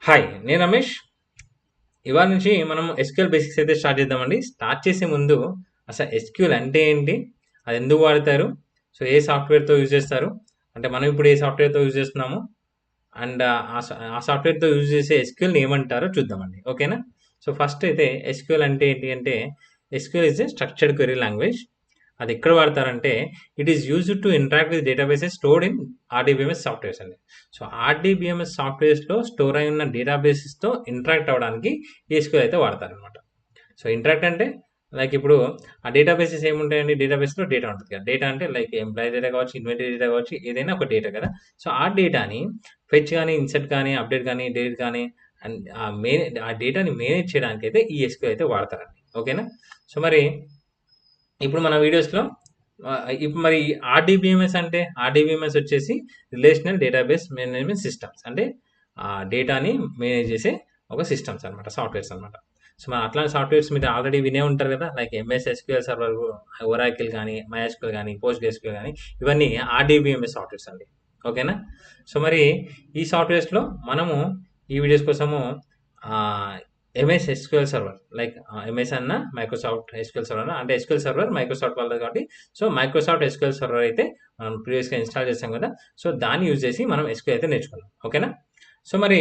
Hi! నేను రమేష్. ఇవాళ నుంచి మనం ఎస్‌క్యూఎల్ బేసిక్స్ అయితే స్టార్ట్ చేద్దామండి. స్టార్ట్ చేసే ముందు అసలు ఎస్‌క్యూఎల్ అంటే ఏంటి? అది ఎందుకు వాడతారు? సో, ఏ సాఫ్ట్‌వేర్‌తో యూజ్ చేస్తారు? అంటే మనం ఇప్పుడు ఏ సాఫ్ట్‌వేర్‌తో యూజ్ చేస్తున్నాము? అండ్ ఆ సాఫ్ట్‌వేర్‌తో యూజ్ చేసే ఎస్‌క్యూఎల్‌ని ఏమంటారో చూద్దామండి. ఓకేనా? సో, ఫస్ట్ అయితే ఎస్‌క్యూఎల్ అంటే ఏంటి అంటే, SQL is a structured query language. అది ఎక్కడ వాడతారంటే, it is used to interact with databases stored in RDBMS softwares అండి. సో, ఆర్‌డిబిఎంఎస్ సాఫ్ట్‌వేర్స్‌లో స్టోర్ అయి ఉన్న డేటాబేసెస్‌తో ఇంటరాక్ట్ అవ్వడానికి ఈ ఎస్‌క్యూఎల్ అయితే వాడతారనమాట. సో, ఇంటరాక్ట్ అంటే లైక్ ఇప్పుడు ఆ డేటాబేసెస్ ఏముంటాయండి? డేటాబేస్‌లో డేటా ఉంటది కదా! డేటా అంటే లైక్ ఎంప్లాయీ డేటా కావచ్చు, ఇన్వెంటరీ డేటా కావచ్చు, ఏదైనా ఒక డేటా కదా! సో, ఆ డేటాని ఫెచ్ గాని, ఇన్సర్ట్ గాని, అప్డేట్ గాని, డిలీట్ గాని అండ్ ఆ డేటాని మేనేజ్ చేయడానికైతే ఈ ఎస్‌క్యూఎల్ అయితే వాడతారండి. ఓకేనా? సో, మరి ఇప్పుడు మన వీడియోస్‌లో ఇప్పుడు మరి ఆర్‌డిబిఎంఎస్ అంటే ఆర్‌డిబిఎంఎస్ వచ్చేసి రిలేషనల్ డేటాబేస్ మేనేజ్మెంట్ సిస్టమ్స్. అంటే డేటాని మేనేజ్ చేసే ఒక సిస్టమ్స్ అనమాట. సాఫ్ట్‌వేర్స్ అనమాట. సో, మరి అట్లాంటి సాఫ్ట్‌వేర్స్ మీరు ఆల్రెడీ వినే ఉంటారు కదా! Like MS SQL server, Oracle గాని, మైఎస్‌క్యూఎల్ గాని, పోస్ట్‌గ్రెస్‌క్యూఎల్ గాని ఇవన్నీ ఆర్‌డిబిఎంఎస్ సాఫ్ట్‌వేర్స్ అండి. ఓకేనా? సో, మరి ఈ సాఫ్ట్‌వేర్స్‌లో మనము ఈ వీడియోస్ కోసము ఆహ్, MS SQL server like MS అన్నా, మైక్రోసాఫ్ట్ ఎస్‌క్యూఎల్ సర్వర్ అన్నా అంటే ఎస్‌క్యూఎల్ సర్వర్ మైక్రోసాఫ్ట్ వాళ్ళది కాబట్టి సో, మైక్రోసాఫ్ట్ ఎస్‌క్యూఎల్ సర్వర్ అయితే మనం ప్రీవియస్‌గా ఇన్‌స్టాల్ చేసాం కదా! సో, దాన్ని యూజ్ చేసి మనం ఎస్‌క్యూఎల్ అయితే నేర్చుకుందాం. ఓకేనా? సో, మరి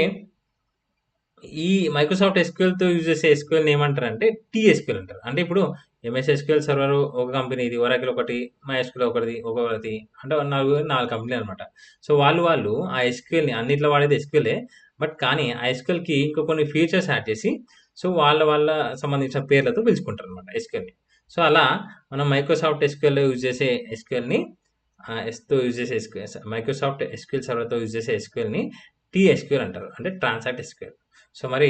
ఈ మైక్రోసాఫ్ట్ ఎస్‌క్యూఎల్‌తో యూజ్ చేసే ఎస్‌క్యూఎల్‌ని ఏమంటారంటే టీఎస్‌క్యూఎల్ అంటారు. అంటే ఇప్పుడు ఎంఎస్ ఎస్‌క్యూఎల్ సర్వర్ ఒక కంపెనీది, ఒరాకిల్ ఒకటి, మైఎస్‌క్యూఎల్ ఒకటిది అంటే 4 కంపెనీలనమాట. సో, వాళ్ళు ఆ ఎస్‌క్యూఎల్‌ని అన్నిట్లో వాడేది ఎస్‌క్యూఎలే. బట్ కానీ ఆ ఎస్‌క్యూఎల్‌కి ఇంకా కొన్ని ఫీచర్స్ యాడ్ చేసి సో, వాళ్ళ సంబంధించిన పేర్లతో పిలుచుకుంటారనమాట ఎస్‌క్యూఎల్‌ని. సో, అలా మనం మైక్రోసాఫ్ట్ ఎస్‌క్యూఎల్‌లో యూజ్ చేసే ఎస్‌క్యూఎల్‌ని ఎస్‌తో యూజ్ చేసే మైక్రోసాఫ్ట్ ఎస్‌క్యూఎల్ సర్వర్‌తో యూజ్ చేసే ఎస్‌క్యూఎల్‌ని టీఎస్‌క్యూఎల్ అంటారు. అంటే ట్రాన్సాక్ట్ ఎస్‌క్యూఎల్. సో, మరి